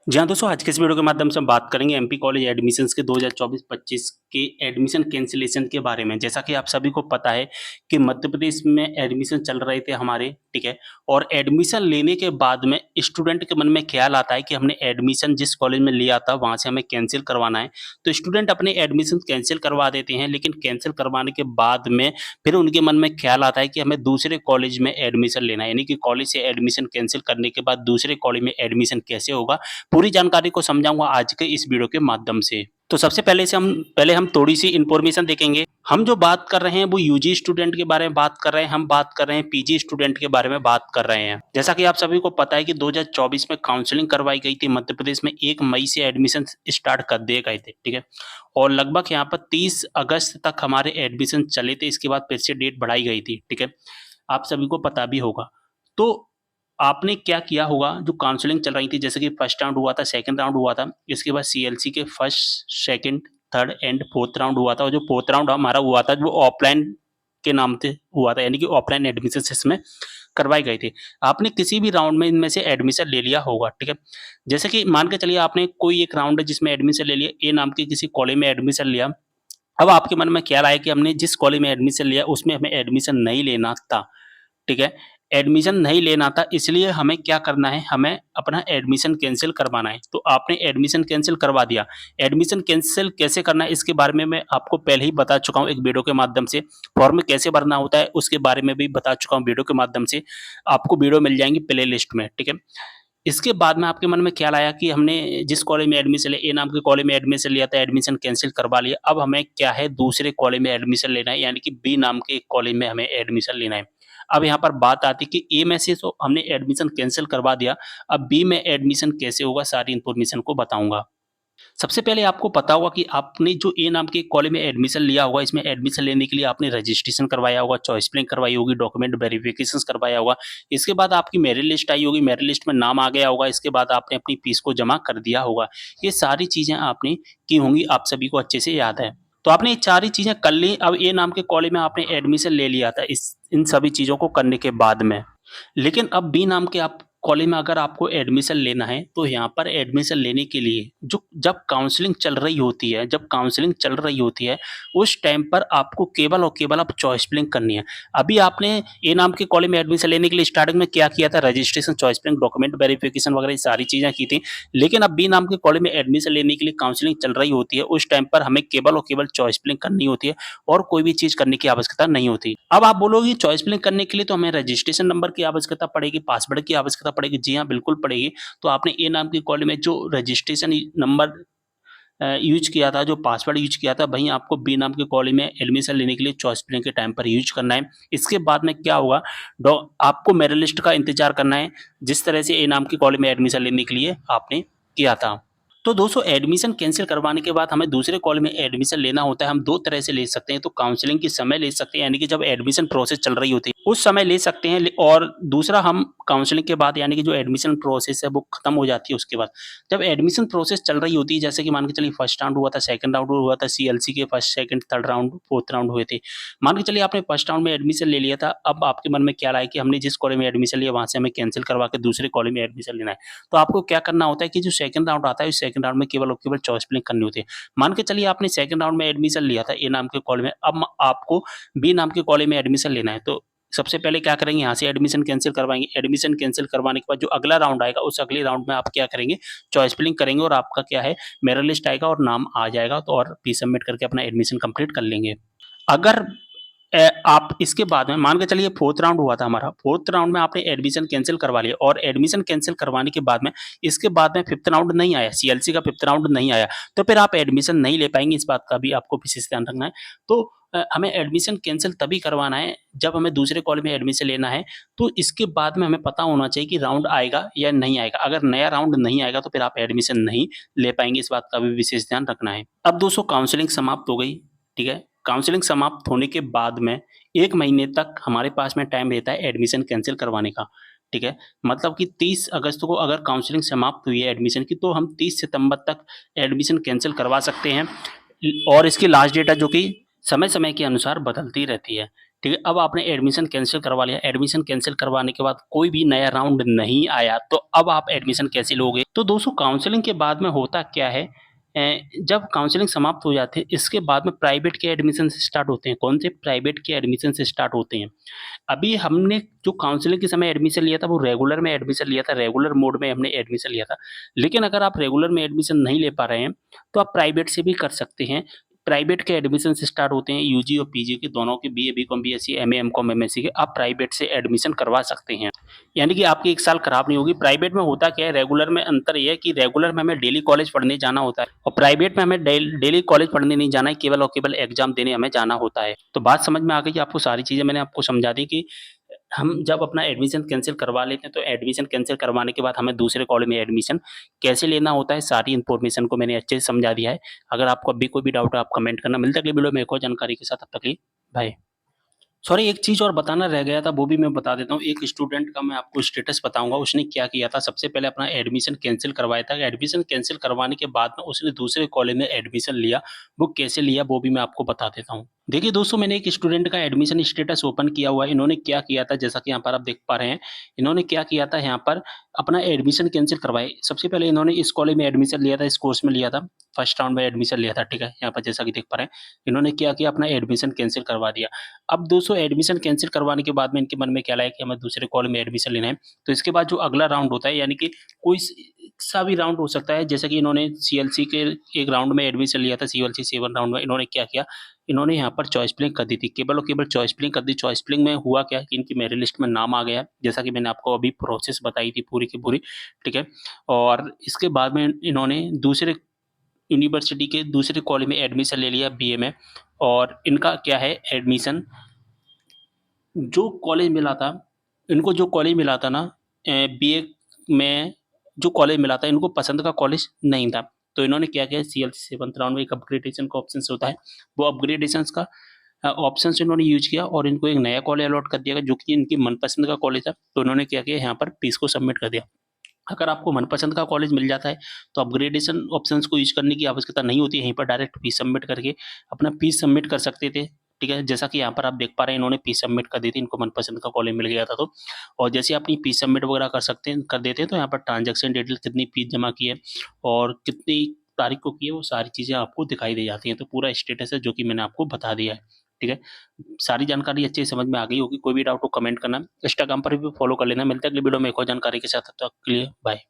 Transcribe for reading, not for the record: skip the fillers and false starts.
जी हाँ, दोस्तों आज के इस वीडियो के माध्यम से हम बात करेंगे एमपी कॉलेज एडमिशन्स के 2024-25 के एडमिशन कैंसलेशन के बारे में। जैसा कि आप सभी को पता है कि मध्य प्रदेश में एडमिशन चल रहे थे हमारे, ठीक है? और एडमिशन लेने के बाद में स्टूडेंट के मन में ख़्याल आता है कि हमने एडमिशन जिस कॉलेज में लिया था, वहाँ से हमें कैंसल करवाना है। तो स्टूडेंट अपने एडमिशन कैंसल करवा देते हैं, लेकिन कैंसल करवाने के बाद में फिर उनके मन में ख़्याल आता है कि हमें दूसरे कॉलेज में एडमिशन लेना है। यानी कि कॉलेज से एडमिशन कैंसल करने के बाद दूसरे कॉलेज में एडमिशन कैसे होगा, पूरी जानकारी को समझाऊँगा आज के इस वीडियो के माध्यम से। तो सबसे पहले हम थोड़ी-सी इन्फॉर्मेशन देखेंगे। हम जो बात कर रहे हैं वो यूजी स्टूडेंट के बारे में बात कर रहे हैं, हम बात कर रहे हैं पीजी स्टूडेंट के बारे में बात कर रहे हैं। जैसा कि आप सभी को पता है कि 2024 में काउंसलिंग करवाई गई थी मध्य प्रदेश में 1 मई से एडमिशन स्टार्ट कर दिए गए थे, ठीक है? और लगभग यहाँ पर 30 अगस्त तक हमारे एडमिशन चले थे, इसके बाद फिर से डेट बढ़ाई गई थी, ठीक है? आप सभी को पता भी होगा। तो आपने क्या किया होगा, जो काउंसलिंग चल रही थी जैसे कि फर्स्ट राउंड हुआ था, सेकंड राउंड हुआ था, इसके बाद सीएलसी के first, second, third and fourth round हुआ था और जो फोर्थ राउंड हमारा हुआ था वो ऑफलाइन के नाम से हुआ था, यानी कि ऑफलाइन एडमिशन इसमें करवाए गए थे। आपने किसी भी राउंड में इनमें से एडमिशन ले लिया होगा, ठीक है? जैसे कि मान के चलिए आपने कोई एक राउंड है जिसमें एडमिशन ले लिया, ए नाम के किसी कॉलेज में एडमिशन लिया। अब आपके मन में ख्याल आया कि हमने जिस कॉलेज में एडमिशन लिया उसमें हमें एडमिशन नहीं लेना था, ठीक है? एडमिशन नहीं लेना था इसलिए हमें क्या करना है, हमें अपना एडमिशन कैंसल करवाना है। तो आपने एडमिशन कैंसल करवा दिया। एडमिशन कैंसल कैसे करना है इसके बारे में मैं आपको पहले ही बता चुका हूँ एक वीडियो के माध्यम से। फॉर्म कैसे भरना होता है उसके बारे में भी बता चुका हूँ वीडियो के माध्यम से। आपको वीडियो मिल जाएँगी प्लेलिस्ट में, ठीक है? इसके बाद में आपके मन में ख्याल आया कि हमने जिस कॉलेज में एडमिशन लिया, ए नाम के कॉलेज में एडमिशन लिया था, एडमिशन कैंसल करवा लिया। अब हमें क्या है, दूसरे कॉलेज में एडमिशन लेना है, यानी कि बी नाम के एक कॉलेज में हमें एडमिशन लेना है। अब यहाँ पर बात आती है कि ए में से तो हमने एडमिशन कैंसल करवा दिया, अब बी में एडमिशन कैसे होगा, सारी इन्फॉर्मेशन को बताऊँगा। सबसे पहले आपको पता होगा कि आपने जो ए नाम के कॉलेज में एडमिशन लिया होगा, इसमें एडमिशन लेने के लिए आपने रजिस्ट्रेशन करवाया होगा, चॉइस फिलिंग करवाई होगी, डॉक्यूमेंट वेरिफिकेशंस करवाया होगा। इसके बाद आपकी मेरिट लिस्ट आई होगी, मेरिट लिस्ट में नाम आ गया होगा, इसके बाद आपने अपनी फीस को जमा कर दिया होगा। ये सारी चीज़ें आपने की होंगी, आप सभी को अच्छे से याद है। तो आपने ये सारी चीज़ें कर ली, अब ए नाम के कॉलेज में आपने एडमिशन ले लिया था इस इन सभी चीज़ों को करने के बाद में। लेकिन अब बी नाम के आप कॉलेज में अगर आपको एडमिशन लेना है, तो यहाँ पर एडमिशन लेने के लिए जो जब काउंसलिंग चल रही होती है उस टाइम पर आपको केवल और केवल आप चॉइस फिलिंग करनी है। अभी आपने ए नाम के कॉलेज में एडमिशन लेने के लिए स्टार्टिंग में क्या किया था, registration, choice filling, document verification वगैरह ये सारी चीज़ें की थी। लेकिन अब बी नाम के कॉलेज में एडमिशन लेने के लिए काउंसलिंग चल रही होती है, उस टाइम पर हमें केवल और केवल चॉइस फिलिंग करनी होती है और कोई भी चीज़ करने की आवश्यकता नहीं होती। अब आप बोलोगे चॉइस फिलिंग करने के लिए तो हमें रजिस्ट्रेशन नंबर की आवश्यकता पड़ेगी, पासवर्ड की आवश्यकता पड़ेगी। जी हाँ, बिल्कुल पड़ेगी। तो आपने ए नाम के कॉलेज में जो रजिस्ट्रेशन नंबर यूज़ किया था, जो पासवर्ड यूज़ किया था, वहीं आपको बी नाम के कॉलेज में एडमिशन लेने के लिए चॉइस फिलिंग के टाइम पर यूज़ करना है। इसके बाद में क्या होगा, डॉ आपको मेरिट लिस्ट का इंतज़ार करना है, जिस तरह से ए नाम के कॉलेज में एडमिशन लेने के लिए आपने किया था। तो दोस्तों एडमिशन कैंसल करवाने के बाद हमें दूसरे कॉलेज में एडमिशन लेना होता है, हम 2 तरह से ले सकते हैं। तो काउंसलिंग के समय ले सकते हैं, यानी कि जब एडमिशन प्रोसेस चल रही होती है, उस समय ले सकते हैं और दूसरा हम काउंसलिंग के बाद यानी कि जो एडमिशन प्रोसेस है वो खत्म हो जाती है उसके बाद। जब एडमिशन प्रोसेस चल रही होती है, जैसे कि मान के चलिए फर्स्ट राउंड हुआ था, सेकंड राउंड हुआ था, सीएलसी के first, second, third round, fourth round हुए थे। मान के चलिए आपने फर्स्ट राउंड में एडमिशन ले लिया था, अब आपके मन में क्या आया कि हमने जिस कॉलेज में एडमिशन लिया वहाँ से हमें कैंसल करवा के दूसरे कॉलेज में एडमिशन लेना है। तो आपको क्या करना होता है कि जो सेकंड राउंड आता है, उस सेकंड राउंड में केवल और केवल चॉइस फिलिंग करनी होती है। मान के चलिए आपने सेकंड राउंड में एडमिशन लिया था ए नाम के कॉलेज में, अब आपको बी नाम के कॉलेज में एडमिशन लेना है। तो सबसे पहले क्या करेंगे, यहाँ से एडमिशन कैंसल करवाएँगे। एडमिशन कैंसल करवाने के बाद जो अगला राउंड आएगा, उस अगले राउंड में आप क्या करेंगे, चॉइस फिलिंग करेंगे और आपका क्या है, मेरिट लिस्ट आएगा और नाम आ जाएगा, तो और फीस सबमिट करके अपना एडमिशन कंप्लीट कर लेंगे। अगर आप इसके बाद में मान के चलिए फोर्थ राउंड हुआ था हमारा, फोर्थ राउंड में आपने एडमिशन कैंसल करवा लिया और एडमिशन कैंसल करवाने के बाद में इसके बाद में फिफ्थ राउंड नहीं आया, सीएलसी का फिफ्थ राउंड नहीं आया, तो फिर आप एडमिशन नहीं ले पाएँगे, इस बात का भी आपको विशेष ध्यान रखना है। तो हमें एडमिशन कैंसल तभी करवाना है जब हमें दूसरे कॉलेज में एडमिशन लेना है, तो इसके बाद में हमें पता होना चाहिए कि राउंड आएगा या नहीं आएगा। अगर नया राउंड नहीं आएगा तो फिर आप एडमिशन नहीं ले पाएँगे, इस बात का भी विशेष ध्यान रखना है। अब दोस्तों काउंसलिंग समाप्त हो गई, ठीक है? काउंसलिंग समाप्त होने के बाद में 1 महीने तक हमारे पास में टाइम रहता है एडमिशन कैंसल करवाने का, ठीक है? मतलब कि 30 अगस्त को अगर काउंसलिंग समाप्त हुई है एडमिशन की, तो हम 30 सितंबर तक एडमिशन कैंसल करवा सकते हैं और इसकी लास्ट डेट है जो कि समय-समय के अनुसार बदलती रहती है, ठीक है, अब आपने एडमिशन कैंसल करवा लिया, एडमिशन कैंसल करवाने के बाद कोई भी नया राउंड नहीं आया, तो अब आप एडमिशन कैसे लोगे? तो दोस्तों काउंसलिंग के बाद में होता क्या है जब काउंसलिंग समाप्त हो जाती है, इसके बाद में प्राइवेट के एडमिशन स्टार्ट होते हैं। कौन से? प्राइवेट के एडमिशन स्टार्ट होते हैं। अभी हमने जो काउंसलिंग के समय एडमिशन लिया था, वो रेगुलर में एडमिशन लिया था, रेगुलर मोड में हमने एडमिशन लिया था। लेकिन अगर आप रेगुलर में एडमिशन नहीं ले पा रहे हैं, तो आप प्राइवेट से भी कर सकते हैं। प्राइवेट के एडमिशन स्टार्ट होते हैं यूजी और पीजी के दोनों के, BA, BCom, BSc, MA, MCom, MSc के आप प्राइवेट से एडमिशन करवा सकते हैं। यानी कि आपकी 1 साल खराब नहीं होगी। प्राइवेट में होता क्या है, रेगुलर में अंतर ये है कि रेगुलर में हमें डेली कॉलेज पढ़ने जाना होता है और प्राइवेट में हमें डेली कॉलेज पढ़ने नहीं जाना है, केवल और केवल एग्ज़ाम देने हमें जाना होता है। तो बात समझ में आ गई आपको? सारी चीज़ें मैंने आपको समझा दी कि हम जब अपना एडमिशन कैंसल करवा लेते हैं, तो एडमिशन कैंसल करवाने के बाद हमें दूसरे कॉलेज में एडमिशन कैसे लेना होता है, सारी इन्फॉर्मेशन को मैंने अच्छे से समझा दिया है। अगर आपको अभी कोई भी डाउट है, आप कमेंट करना। मिलते हैं अगली वीडियो में एक और जानकारी के साथ, तब तक के लिए बाय। सॉरी, एक चीज़ और बताना रह गया था, वो भी मैं बता देता हूँ। एक स्टूडेंट का मैं आपको स्टेटस बताऊँगा, उसने क्या किया था। सबसे पहले अपना एडमिशन कैंसल करवाया था। एडमिशन कैंसल करवाने के बाद में उसने दूसरे कॉलेज में एडमिशन लिया। वो कैसे लिया, वो भी मैं आपको बता देता हूँ। देखिए दोस्तों, मैंने एक स्टूडेंट का एडमिशन स्टेटस ओपन किया हुआ है। इन्होंने क्या किया था, जैसा कि यहाँ पर आप देख पा रहे हैं, इन्होंने क्या किया था यहाँ पर अपना एडमिशन कैंसल करवाए। सबसे पहले इन्होंने इस कॉलेज में एडमिशन लिया था, इस कोर्स में लिया था, फर्स्ट राउंड में एडमिशन लिया था, ठीक है? यहाँ पर जैसा कि देख पा रहे हैं, इन्होंने क्या किया, अपना एडमिशन कैंसल करवा दिया। अब दोस्तों एडमिशन कैंसल करवाने के बाद में इनके मन में क्या लाया कि हमें दूसरे कॉलेज में एडमिशन लेना है। तो इसके बाद जो अगला राउंड होता है, यानी कि कोई सा भी राउंड हो सकता है, जैसे कि इन्होंने सीएलसी के एक राउंड में एडमिशन लिया था, सीएलसी 7 राउंड में इन्होंने क्या किया, इन्होंने यहाँ पर चॉइस फिलिंग कर दी थी, केवल और केवल चॉइस फिलिंग कर दी। चॉइस फिलिंग में हुआ क्या कि इनकी मेरिट लिस्ट में नाम आ गया, जैसा कि मैंने आपको अभी प्रोसेस बताई थी पूरी की पूरी, ठीक है? और इसके बाद में इन्होंने दूसरे यूनिवर्सिटी के दूसरे कॉलेज में एडमिशन ले लिया बीए में, और इनका क्या है एडमिशन जो कॉलेज मिला था, इनको जो कॉलेज मिला था ना बीए में जो कॉलेज मिला था, इनको पसंद का कॉलेज नहीं था। तो इन्होंने क्या किया, सीएलसी 7th राउंड में एक अपग्रेडेशन का ऑप्शंस होता है, वो अपग्रेडेशंस का ऑप्शंस इन्होंने यूज़ किया और इनको एक नया कॉलेज अलॉट कर दिया गया, जो कि इनकी मनपसंद का कॉलेज था। तो इन्होंने क्या किया, यहाँ पर फीस को सबमिट कर दिया। अगर आपको मनपसंद का कॉलेज मिल जाता है, तो अपग्रेडेशन ऑप्शंस को यूज़ करने की आवश्यकता नहीं होती है, यहीं पर डायरेक्ट फीस सबमिट करके अपना फीस सबमिट कर सकते थे, ठीक है? जैसा कि यहाँ पर आप देख पा रहे हैं, इन्होंने फीस सबमिट कर दी थी, इनको मनपसंद का कॉलेज मिल गया था तो। और जैसे अपनी फीस सबमिट वगैरह कर देते हैं, तो यहाँ पर ट्रांज़ैक्शन डिटेल कितनी फीस जमा की है और कितनी तारीख को की है, वो सारी चीज़ें आपको दिखाई दे जाती हैं। तो पूरा स्टेटस है, जो कि मैंने आपको बता दिया है, ठीक है? सारी जानकारी अच्छे से समझ में आ गई होगी। कोई भी डाउट हो कमेंट करना, इंस्टाग्राम पर भी फॉलो कर लेना। मिलते हैं अगली वीडियो में एक और जानकारी के साथ, तब तक के लिए बाय।